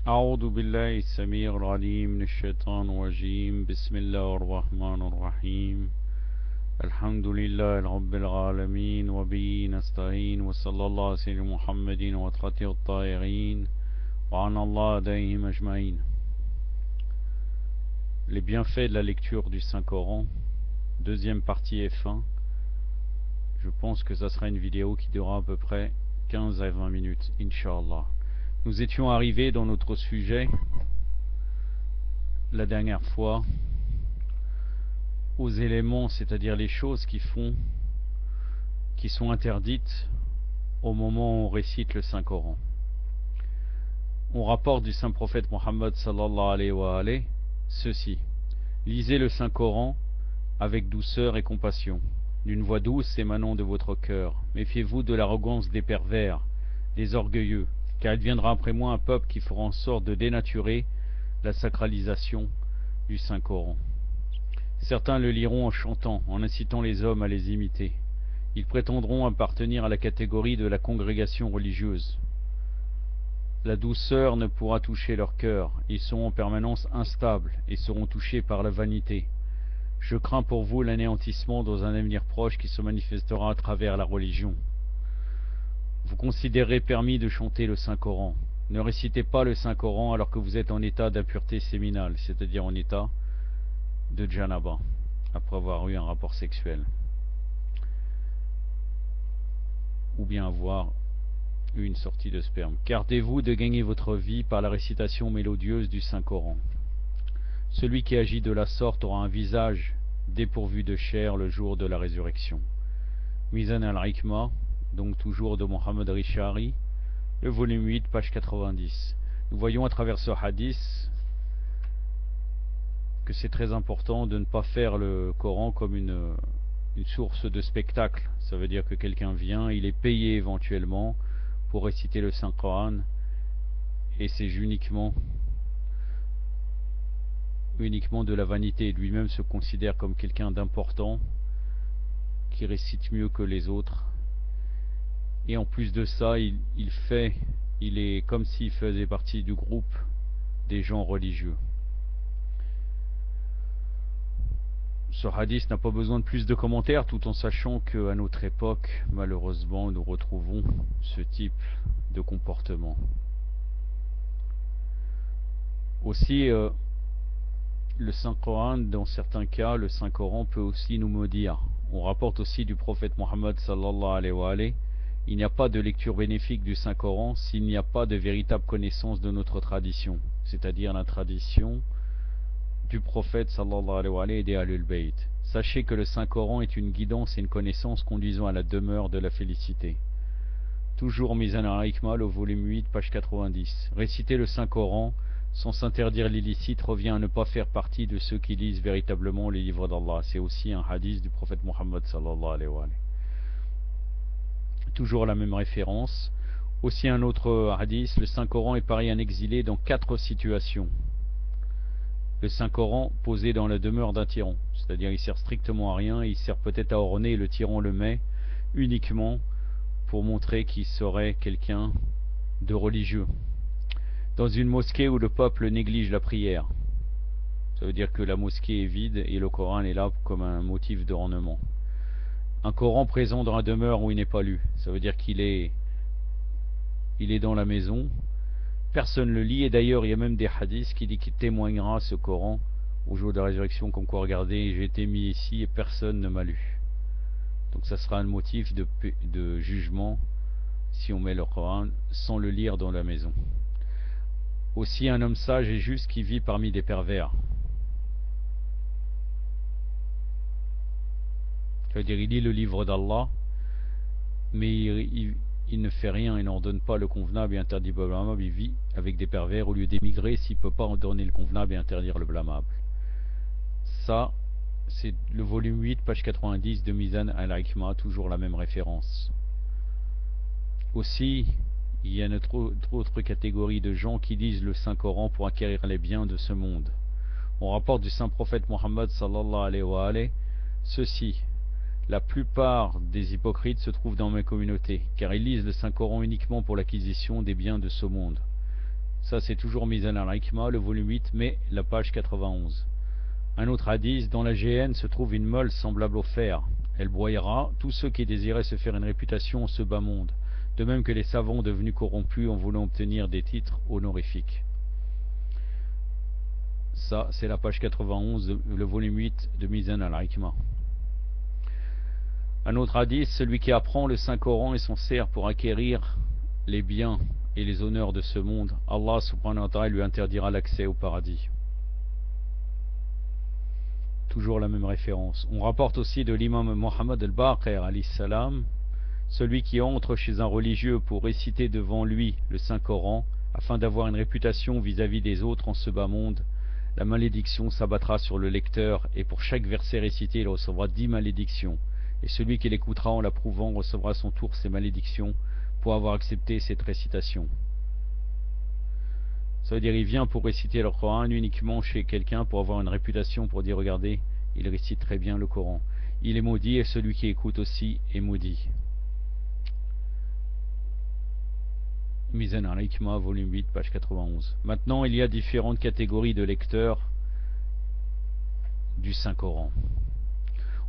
أعوذ بالله السميع العليم من الشيطان الرجيم بسم الله الرحمن الرحيم الحمد لله رب العالمين وبه نستعين وصلى الله على سيدنا محمد وخاتم الطاهرين وعن الله عليهم أجمعين. Les bienfaits de la lecture du Saint-Coran, deuxième partie F1. Je pense que ça sera une vidéo qui durera à peu près 15 à 20 minutes, Inch'Allah. Nous étions arrivés dans notre sujet la dernière fois aux éléments, c'est-à-dire les choses qui sont interdites au moment où on récite le Saint-Coran. On rapporte du Saint-Prophète Mohammed sallallahu alayhi wa alayhi ceci: lisez le Saint-Coran avec douceur et compassion, d'une voix douce émanant de votre cœur. Méfiez-vous de l'arrogance des pervers, des orgueilleux, car il viendra après moi un peuple qui fera en sorte de dénaturer la sacralisation du Saint-Coran. Certains le liront en chantant, en incitant les hommes à les imiter. Ils prétendront appartenir à la catégorie de la congrégation religieuse. La douceur ne pourra toucher leur cœur, ils seront en permanence instables et seront touchés par la vanité. Je crains pour vous l'anéantissement dans un avenir proche qui se manifestera à travers la religion. Vous considérez permis de chanter le Saint-Coran. Ne récitez pas le Saint-Coran alors que vous êtes en état d'impureté séminale, c'est-à-dire en état de Janaba, après avoir eu un rapport sexuel, ou bien avoir eu une sortie de sperme. Gardez-vous de gagner votre vie par la récitation mélodieuse du Saint-Coran. Celui qui agit de la sorte aura un visage dépourvu de chair le jour de la résurrection. Mizan al-Hikmah, donc toujours de Mohammed Rishari, le volume 8, page 90. Nous voyons à travers ce hadith que c'est très important de ne pas faire le Coran comme une source de spectacle. Ça veut dire que quelqu'un vient, il est payé éventuellement pour réciter le Saint-Coran, et c'est uniquement de la vanité. Lui-même se considère comme quelqu'un d'important, qui récite mieux que les autres. Et en plus de ça, il est comme s'il faisait partie du groupe des gens religieux. Ce hadith n'a pas besoin de plus de commentaires, tout en sachant qu'à notre époque, malheureusement, nous retrouvons ce type de comportement. Aussi, le Saint-Coran, dans certains cas, le Saint-Coran peut aussi nous maudire. On rapporte aussi du prophète Mohammed sallallahu alayhi wa alayhi: il n'y a pas de lecture bénéfique du Saint-Coran s'il n'y a pas de véritable connaissance de notre tradition, c'est-à-dire la tradition du prophète sallallahu alayhi wa alayhi et des Ahlul Bayt. Sachez que le Saint-Coran est une guidance et une connaissance conduisant à la demeure de la félicité. Toujours Mizan al-Hikmah, le volume 8, page 90. Réciter le Saint-Coran sans s'interdire l'illicite revient à ne pas faire partie de ceux qui lisent véritablement les livres d'Allah. C'est aussi un hadith du prophète Mohammed sallallahu alayhi wa alayhi. Toujours la même référence. Aussi un autre hadith: le Saint-Coran est pareil à un exilé dans 4 situations. Le Saint-Coran posé dans la demeure d'un tyran, c'est-à-dire il sert strictement à rien, il sert peut-être à orner, et le tyran le met uniquement pour montrer qu'il serait quelqu'un de religieux. Dans une mosquée où le peuple néglige la prière, ça veut dire que la mosquée est vide et le Coran est là comme un motif d'ornement. Un Coran présent dans la demeure où il n'est pas lu, ça veut dire qu'il est dans la maison, personne ne le lit, et d'ailleurs il y a même des hadiths qui disent qu'il témoignera ce Coran au jour de la résurrection, comme quoi, regardez, j'ai été mis ici et personne ne m'a lu. Donc ça sera un motif de jugement si on met le Coran sans le lire dans la maison. Aussi un homme sage et juste qui vit parmi des pervers. Ça veut dire il lit le livre d'Allah, mais il ne fait rien, il n'ordonne pas le convenable et interdit le blâmable, il vit avec des pervers au lieu d'émigrer s'il ne peut pas ordonner le convenable et interdire le blâmable. Ça, c'est le volume 8, page 90 de Mizan al-Hikmah, toujours la même référence. Aussi, il y a une autre catégorie de gens qui lisent le Saint-Coran pour acquérir les biens de ce monde. On rapporte du Saint-Prophète Mohammed sallallahu alayhi wa alayhi ceci: la plupart des hypocrites se trouvent dans ma communauté, car ils lisent le Saint-Coran uniquement pour l'acquisition des biens de ce monde. Ça c'est toujours Mizan al-Hikma, le volume 8, mais la page 91. Un autre hadith, dans la géhenne se trouve une meule semblable au fer. Elle broyera tous ceux qui désiraient se faire une réputation en ce bas monde, de même que les savants devenus corrompus en voulant obtenir des titres honorifiques. Ça, c'est la page 91, le volume 8 de Mizan al-Hikma. Un autre hadith, celui qui apprend le Saint-Coran et s'en sert pour acquérir les biens et les honneurs de ce monde, Allah subhanahu wa ta'ala lui interdira l'accès au paradis. Toujours la même référence. On rapporte aussi de l'imam Mohammed al-Baqir alayhi salam, celui qui entre chez un religieux pour réciter devant lui le Saint-Coran afin d'avoir une réputation vis-à-vis des autres en ce bas monde, la malédiction s'abattra sur le lecteur et pour chaque verset récité il recevra 10 malédictions et celui qui l'écoutera en l'approuvant recevra à son tour ces malédictions pour avoir accepté cette récitation. Ça veut dire il vient pour réciter le Coran uniquement chez quelqu'un pour avoir une réputation, pour dire regardez, il récite très bien le Coran. Il est maudit et celui qui écoute aussi est maudit. Mizan al-Hikma, volume 8, page 91. Maintenant, il y a différentes catégories de lecteurs du Saint-Coran.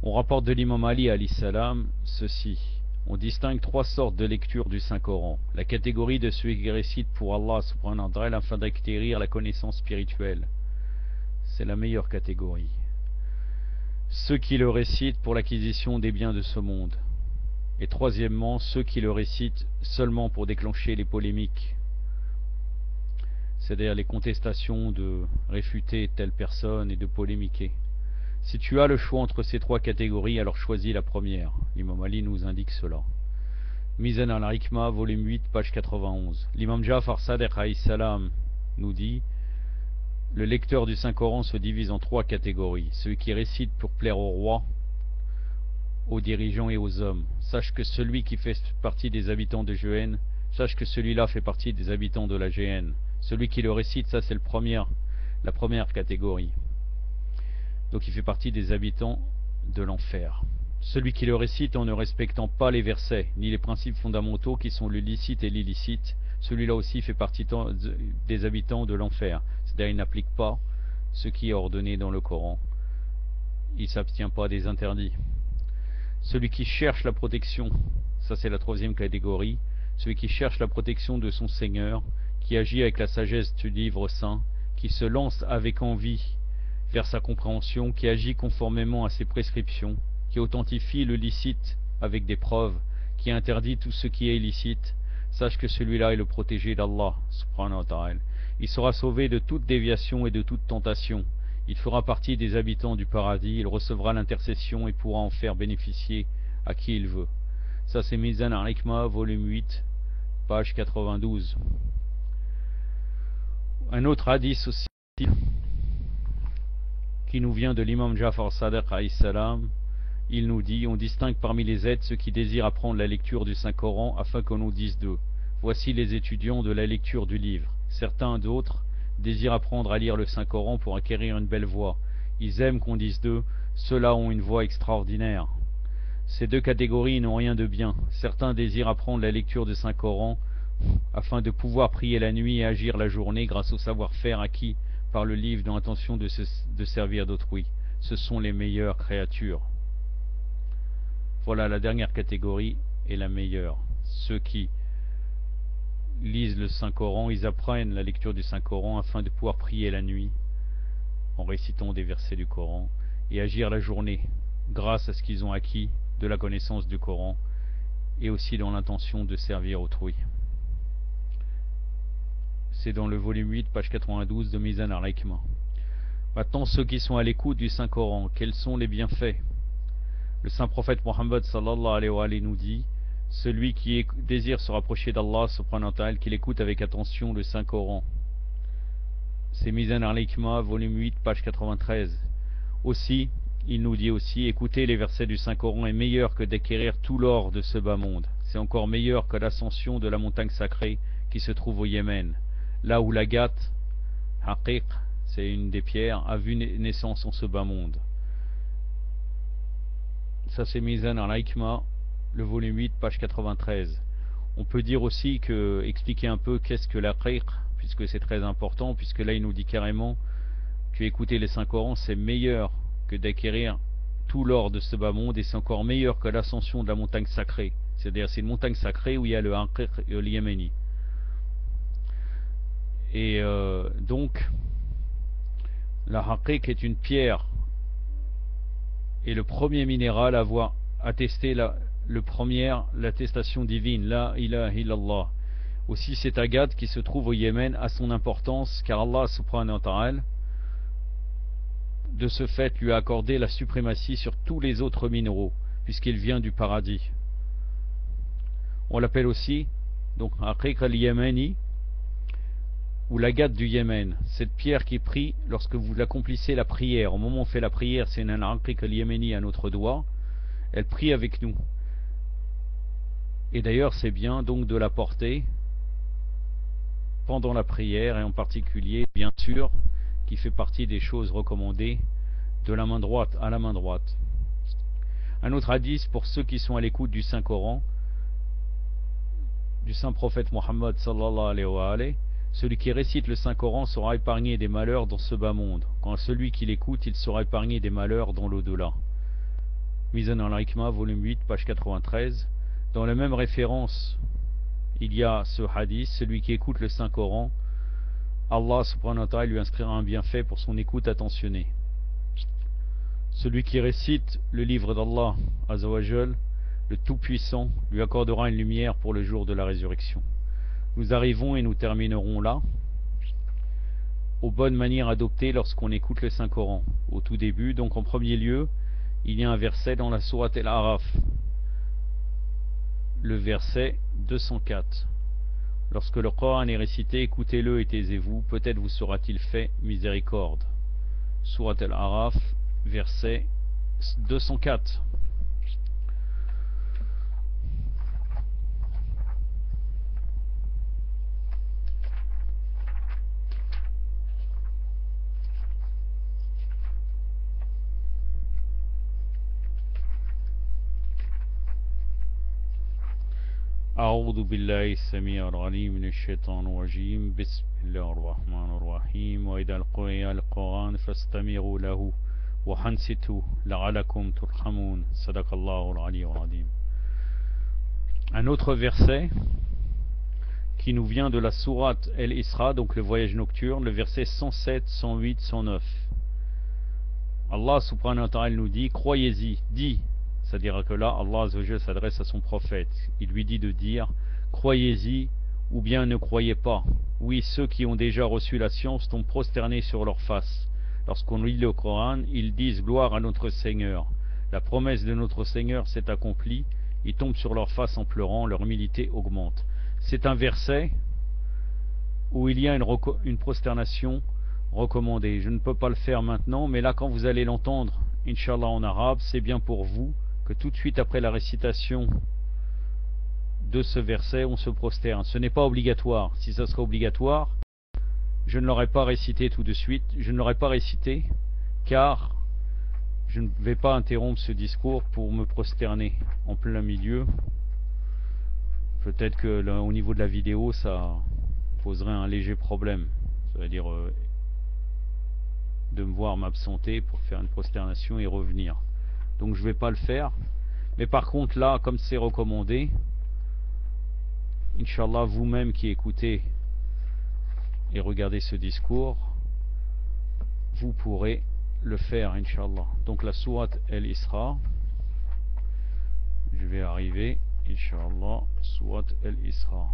On rapporte de l'imam Ali alayhi salam ceci. On distingue 3 sortes de lecture du Saint-Coran. La catégorie de ceux qui récitent pour Allah subhanahu wa ta'ala afin d'acquérir la connaissance spirituelle. C'est la meilleure catégorie. Ceux qui le récitent pour l'acquisition des biens de ce monde. Et troisièmement, ceux qui le récitent seulement pour déclencher les polémiques. C'est-à-dire les contestations de réfuter telle personne et de polémiquer. Si tu as le choix entre ces 3 catégories, alors choisis la première. L'imam Ali nous indique cela. Mizan al-Hikma, volume 8, page 91. L'imam Ja'far Sadiq alayhi salam nous dit: le lecteur du Saint-Coran se divise en 3 catégories. Celui qui récite pour plaire au roi, aux dirigeants et aux hommes. Sache que celui qui fait partie des habitants de Géhenne, sache que celui-là fait partie des habitants de la Géhenne. Celui qui le récite, ça c'est la première catégorie. Donc il fait partie des habitants de l'enfer. Celui qui le récite en ne respectant pas les versets, ni les principes fondamentaux qui sont le licite et l'illicite, celui-là aussi fait partie des habitants de l'enfer. C'est-à-dire il n'applique pas ce qui est ordonné dans le Coran. Il ne s'abstient pas des interdits. Celui qui cherche la protection, ça c'est la 3e catégorie, celui qui cherche la protection de son Seigneur, qui agit avec la sagesse du livre saint, qui se lance avec envie vers sa compréhension, qui agit conformément à ses prescriptions, qui authentifie le licite avec des preuves, qui interdit tout ce qui est illicite, sache que celui-là est le protégé d'Allah subhanahu wa ta'ala. Il sera sauvé de toute déviation et de toute tentation. Il fera partie des habitants du paradis, il recevra l'intercession et pourra en faire bénéficier à qui il veut. Ça c'est Mizan al-Hikma, volume 8, page 92. Un autre hadith aussi qui nous vient de l'imam Ja'far Sadiq alayhi salam, il nous dit: on distingue parmi les êtres ceux qui désirent apprendre la lecture du Saint-Coran afin qu'on nous dise d'eux: voici les étudiants de la lecture du livre. Certains d'autres désirent apprendre à lire le Saint-Coran pour acquérir une belle voix. Ils aiment qu'on dise d'eux: ceux-là ont une voix extraordinaire. Ces 2 catégories n'ont rien de bien. Certains désirent apprendre la lecture du Saint-Coran afin de pouvoir prier la nuit et agir la journée grâce au savoir-faire acquis par le livre dans l'intention de servir d'autrui. Ce sont les meilleures créatures. Voilà, la dernière catégorie est la meilleure. Ceux qui lisent le Saint-Coran, ils apprennent la lecture du Saint-Coran afin de pouvoir prier la nuit en récitant des versets du Coran et agir la journée grâce à ce qu'ils ont acquis de la connaissance du Coran et aussi dans l'intention de servir autrui. C'est dans le volume 8, page 92 de Mizan al-Hikma. Maintenant, ceux qui sont à l'écoute du Saint-Coran, quels sont les bienfaits? Le Saint-Prophète Mohammed sallallahu alayhi wa sallam nous dit: celui qui désire se rapprocher d'Allah subhanahu wa ta'ala, qu'il écoute avec attention le Saint-Coran. C'est Mizan al-Hikma, volume 8, page 93. Aussi, il nous dit aussi: écouter les versets du Saint-Coran est meilleur que d'acquérir tout l'or de ce bas monde. C'est encore meilleur que l'ascension de la montagne sacrée qui se trouve au Yémen, là où l'Agat, Haqiq, c'est une des pierres, a vu naissance en ce bas monde. Ça c'est Mizan al-Hikma, le volume 8, page 93. On peut dire aussi que, expliquer un peu qu'est-ce que l'Aqiq, puisque c'est très important, puisque là il nous dit carrément que écouter les 5 Corans c'est meilleur que d'acquérir tout l'or de ce bas monde, et c'est encore meilleur que l'ascension de la montagne sacrée. C'est-à-dire c'est une montagne sacrée où il y a le Haqiq et le Yémeni. Et donc la Haqiq est une pierre et le premier minéral à avoir attesté l'attestation divine, la ilaha illallah. Aussi cet agate qui se trouve au Yémen a son importance, car Allah subhanahu wa ta'ala de ce fait lui a accordé la suprématie sur tous les autres minéraux, puisqu'il vient du paradis. On l'appelle aussi donc Haqiq al-Yémeni, ou l'agate du Yémen. Cette pierre qui prie lorsque vous accomplissez la prière. Au moment où on fait la prière, c'est un Haqiq al-Yémeni à notre doigt. Elle prie avec nous. Et d'ailleurs, c'est bien donc de la porter pendant la prière, et en particulier, bien sûr, qui fait partie des choses recommandées, de la main droite à la main droite. Un autre hadith pour ceux qui sont à l'écoute du Saint-Coran, du Saint-Prophète Mohammed sallallahu alayhi wa alayhi. Celui qui récite le Saint-Coran sera épargné des malheurs dans ce bas monde. Quand celui qui l'écoute, il sera épargné des malheurs dans l'au-delà. Mizan al-Hikmah, volume 8, page 93. Dans la même référence, il y a ce hadith, celui qui écoute le Saint-Coran, Allah subhanahu wa ta'ala lui inscrira un bienfait pour son écoute attentionnée. Celui qui récite le livre d'Allah azza wa jal, le Tout-Puissant, lui accordera une lumière pour le jour de la résurrection. Nous arrivons et nous terminerons là aux bonnes manières adoptées lorsqu'on écoute le Saint-Coran. Au tout début, donc en premier lieu, il y a un verset dans la sourate Al-Araf, le verset 204. Lorsque le Coran est récité, écoutez-le et taisez-vous, peut-être vous sera-t-il fait miséricorde. Sourate Al-Araf, verset 204. أعوذ بالله السميع العليم من الشيطان الرجيم بسم الله الرحمن الرحيم وإذا قرئ القرآن فاستمعوا له وأنصتوا لعلكم ترحمون صدق الله العلي العظيم. Un autre verset qui nous vient de la sourate El-Isra, donc le voyage nocturne, le verset 107, 108, 109. Allah subhanahu wa ta'ala nous dit, croyez-y, dit. C'est-à-dire que là, Allah azza wa jalla s'adresse à son prophète. Il lui dit de dire, croyez-y ou bien ne croyez pas. Oui, ceux qui ont déjà reçu la science sont prosternés sur leur face. Lorsqu'on lit le Coran, ils disent gloire à notre Seigneur. La promesse de notre Seigneur s'est accomplie. Ils tombent sur leur face en pleurant, leur humilité augmente. C'est un verset où il y a une prosternation recommandée. Je ne peux pas le faire maintenant, mais là quand vous allez l'entendre, Inch'Allah en arabe, c'est bien pour vous que tout de suite après la récitation de ce verset, on se prosterne. Ce n'est pas obligatoire. Si ça serait obligatoire, je ne l'aurais pas récité tout de suite. Je ne l'aurais pas récité car je ne vais pas interrompre ce discours pour me prosterner en plein milieu. Peut-être que au niveau de la vidéo, ça poserait un léger problème. Ça veut dire de me voir m'absenter pour faire une prosternation et revenir. Donc je ne vais pas le faire. Mais par contre là, comme c'est recommandé, Inch'Allah, vous-même qui écoutez et regardez ce discours, vous pourrez le faire, Inch'Allah. Donc la sourate El-Isra, je vais arriver, Inch'Allah, sourate El-Isra.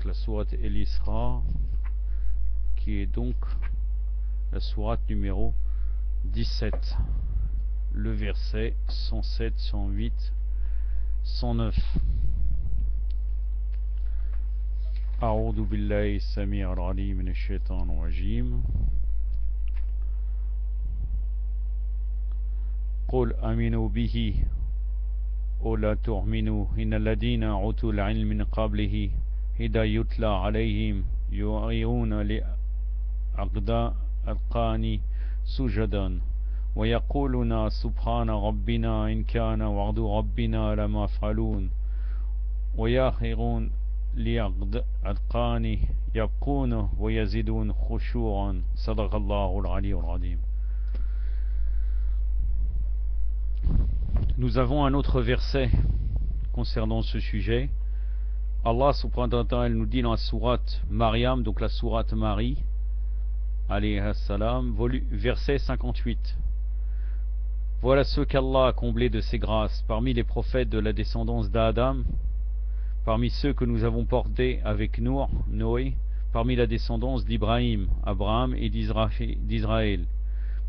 La sourate El-Isra, qui est donc la sourate numéro 17, le verset 107, 108, 109. أعوذ بالله السميع العليم من الشيطان الرجيم قل آمنوا به ولا تؤمنوا إن الذين أوتوا العلم من قبله إذا يتلى عليهم يعيرون لأذقان سجدا ويقولون سبحان ربنا إن كان وعد ربنا لمفعلون ويخرون لأذقان يبكون ويزيدون خشوعا صدق الله العلي العظيم. Nous avons un autre verset concernant ce sujet. Allah subhanahu wa ta'ala nous dit dans la sourate Maryam, donc la sourate Marie, alayhi salam, verset 58. Voilà ceux qu'Allah a comblés de ses grâces parmi les prophètes de la descendance d'Adam, parmi ceux que nous avons portés avec Noé, parmi la descendance d'Ibrahim, Abraham et d'Israël,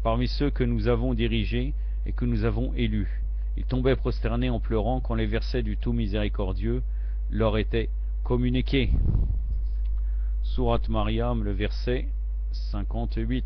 parmi ceux que nous avons dirigés et que nous avons élus. Ils tombaient prosternés en pleurant quand les versets du Tout Miséricordieux leur étaient communiqués. Sourate Maryam, le verset 58.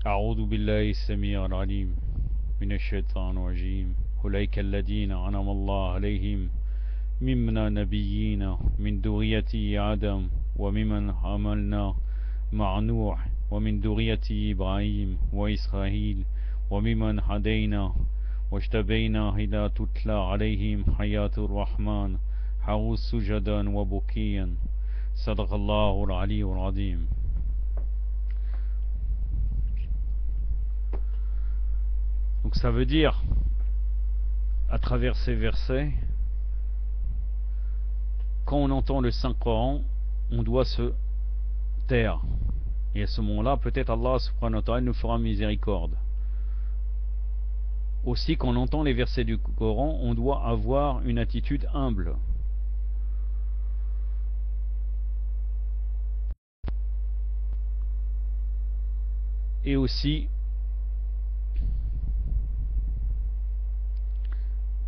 أعوذ بالله السميع العليم من الشيطان الرجيم أولئك الذين أنعم الله عليهم من النبيين من ذرية آدم وممن حملنا مع نوح ومن ذرية إبراهيم وإسرائيل وممن هدينا واجتبينا إذا تتلى عليهم آيات الرحمن خروا سجدا وبكيا صدق الله العلي العظيم. Donc ça veut dire, à travers ces versets, quand on entend le Saint-Coran, on doit se taire. Et à ce moment-là, peut-être Allah subhanahu wa ta'ala nous fera miséricorde. Aussi, quand on entend les versets du Coran, on doit avoir une attitude humble. Et aussi,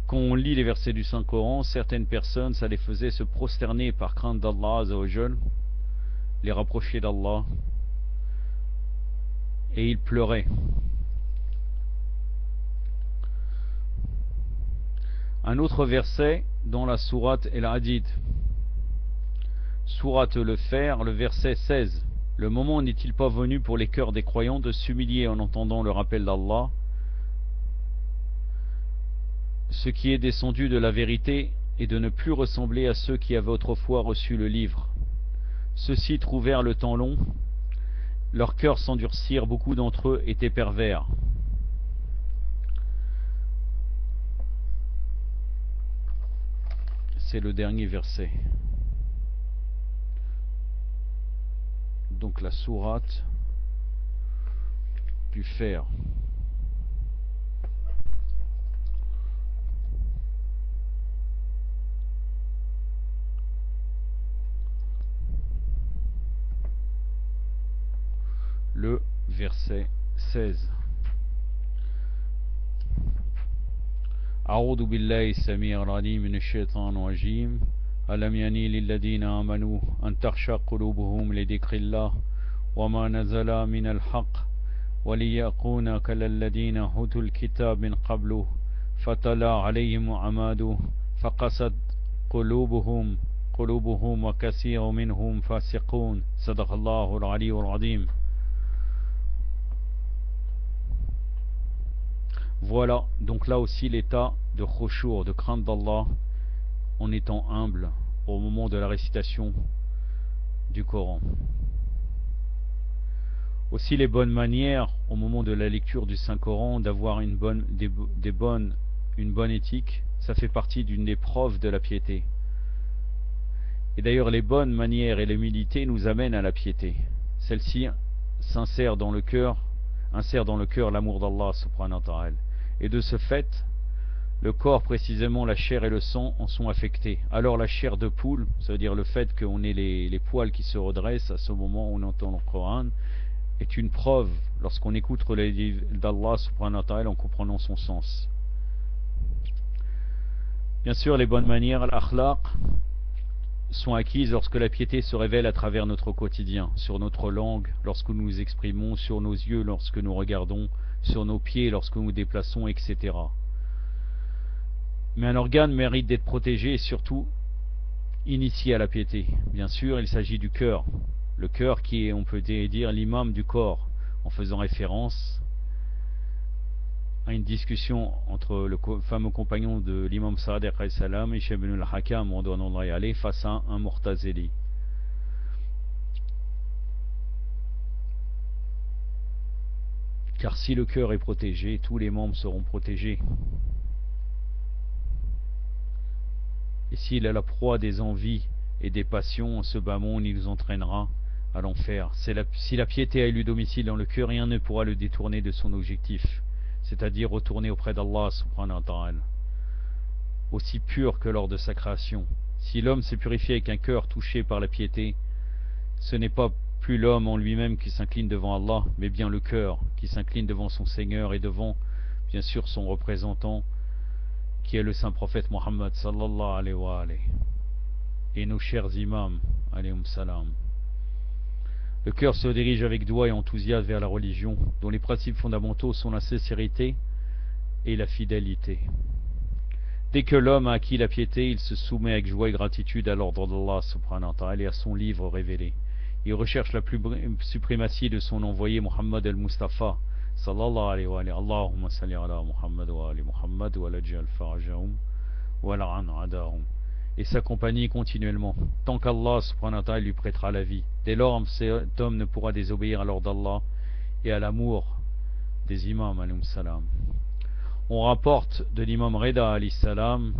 quand on lit les versets du Saint-Coran, certaines personnes, ça les faisait se prosterner par crainte d'Allah Azzawajal, les rapprocher d'Allah, et ils pleuraient. Un autre verset dans la sourate El-Hadid, sourate le Fer, le verset 16. Le moment n'est-il pas venu pour les cœurs des croyants de s'humilier en entendant le rappel d'Allah, ce qui est descendu de la vérité, et de ne plus ressembler à ceux qui avaient autrefois reçu le livre. Ceux-ci trouvèrent le temps long, leurs cœurs s'endurcirent, beaucoup d'entre eux étaient pervers. C'est le dernier verset. Donc la sourate du Fer. Le verset 16. أعوذ بالله السميع العليم من الشيطان الرجيم ألم يني للذين آمنوا أن تخشى قلوبهم لذكر الله وما نزل من الحق وليكون كالذين أوتوا الكتاب من قبل فتلا عليهم عماد فقست قلوبهم وكثير منهم فاسقون صدق الله العلي العظيم. Voilà donc là aussi l'état de khushu', de crainte d'Allah, en étant humble au moment de la récitation du Coran. Aussi les bonnes manières au moment de la lecture du Saint-Coran, d'avoir une bonne éthique, ça fait partie d'une des preuves de la piété. Et d'ailleurs les bonnes manières et l'humilité nous amènent à la piété. Celle-ci insère dans le cœur l'amour d'Allah subhanahu wa ta'ala. Et de ce fait, Le corps, précisément la chair et le sang, en sont affectés. Alors la chair de poule, ça veut dire le fait qu'on ait les poils qui se redressent à ce moment où on entend le Coran, est une preuve lorsqu'on écoute les livres d'Allah subhanahu wa ta'ala en comprenant son sens. Bien sûr, les bonnes manières, al-akhlaq, sont acquises lorsque la piété se révèle à travers notre quotidien, sur notre langue, lorsque nous nous exprimons, sur nos yeux, lorsque nous regardons, sur nos pieds, lorsque nous nous déplaçons, etc. Mais un organe mérite d'être protégé et surtout initié à la piété. Bien sûr, il s'agit du cœur. Le cœur qui est, on peut dire, l'imam du corps, en faisant référence à une discussion entre le fameux compagnon de l'imam Sadiq alayhi salam et Ibn al-Hakam face à un Mu'tazili. Car si le cœur est protégé, tous les membres seront protégés. Et s'il est la proie des envies et des passions, ce bas monde, il nous entraînera à l'enfer. Si la piété a élu domicile dans le cœur, rien ne pourra le détourner de son objectif, c'est-à-dire retourner auprès d'Allah subhanahu wa ta'ala, aussi pur que lors de sa création. Si l'homme s'est purifié avec un cœur touché par la piété, ce n'est pas plus l'homme en lui-même qui s'incline devant Allah, mais bien le cœur qui s'incline devant son Seigneur et devant, bien sûr, son représentant, qui est le saint prophète Mohammed sallallahu alayhi wa alayhi, et nos chers imams alayhum salam. Le cœur se dirige avec doigt et enthousiasme vers la religion, dont les principes fondamentaux sont la sincérité et la fidélité. Dès que l'homme a acquis la piété, il se soumet avec joie et gratitude à l'ordre d'Allah subhanahu wa ta'ala et à son livre révélé. Il recherche la suprématie de son envoyé Muhammad al-Mustafa sallallahu alayhi wa alayhi. Allahumma salli ala Muhammad wa ali Muhammad wa la jal farajahum wa la'an adahum, et s'accompagner continuellement tant qu'Allah subhanahu wa ta'ala lui prêtera la vie. Dès lors, cet homme ne pourra désobéir à l'ordre d'Allah et à l'amour des imams alayhim salam. On rapporte de l'imam Rida alayhi salam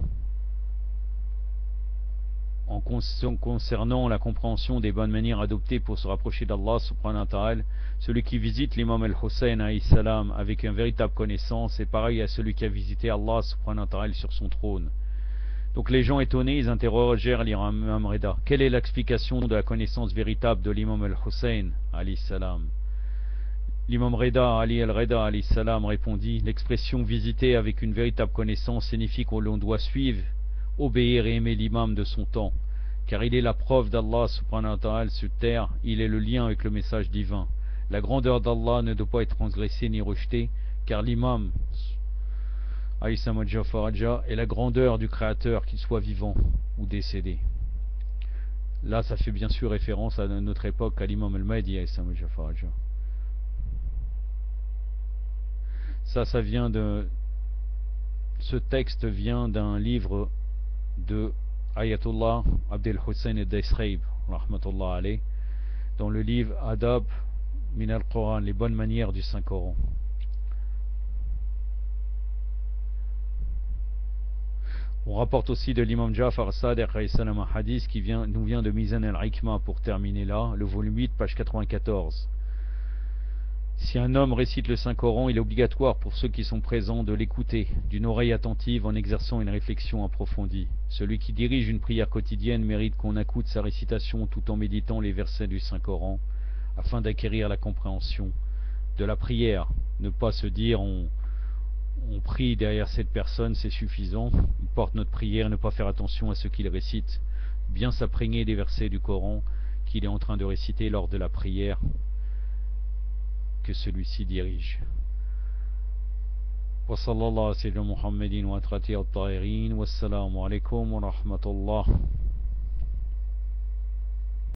en concernant la compréhension des bonnes manières adoptées pour se rapprocher d'Allah subhanahu wa ta'ala: celui qui visite l'imam al-Hussein alayhi salam avec une véritable connaissance est pareil à celui qui a visité Allah subhanahu wa ta'ala sur son trône. Donc les gens étonnés, ils interrogèrent l'imam Rida: quelle est l'explication de la connaissance véritable de l'imam al-Hussein alayhi salam? L'imam Rida Ali al-Rida alayhi salam répondit: l'expression visiter avec une véritable connaissance signifie que l'on doit suivre, obéir et aimer l'imam de son temps, car il est la preuve d'Allah subhanahu wa ta'ala sur terre, il est le lien avec le message divin. La grandeur d'Allah ne doit pas être transgressée ni rejetée, car l'imam est la grandeur du Créateur, qu'il soit vivant ou décédé. Là, ça fait bien sûr référence à notre époque, à l'imam al-Mahdi. Ça vient de... Ce texte vient d'un livre de Ayatollah Abdel Hussein al-Daysraib, rahmatullah alayh, dans le livre Adab min al-Quran, les bonnes manières du Saint-Coran. On rapporte aussi de l'imam Ja'far Sadiq alayhi salam un hadith qui nous vient de Mizan al-Hikmah, pour terminer là, le volume 8, page 94. Si un homme récite le Saint-Coran, il est obligatoire pour ceux qui sont présents de l'écouter d'une oreille attentive en exerçant une réflexion approfondie. Celui qui dirige une prière quotidienne mérite qu'on écoute sa récitation tout en méditant les versets du Saint-Coran, afin d'acquérir la compréhension de la prière. Ne pas se dire on prie derrière cette personne, c'est suffisant, il porte notre prière, ne pas faire attention à ce qu'il récite, bien s'imprégner des versets du Coran qu'il est en train de réciter lors de la prière que celui-ci dirige. Wa sallallahu alayhi wa sallam Muhammadin wa atrati at-tahirin, wassalamu alaykum wa rahmatullah.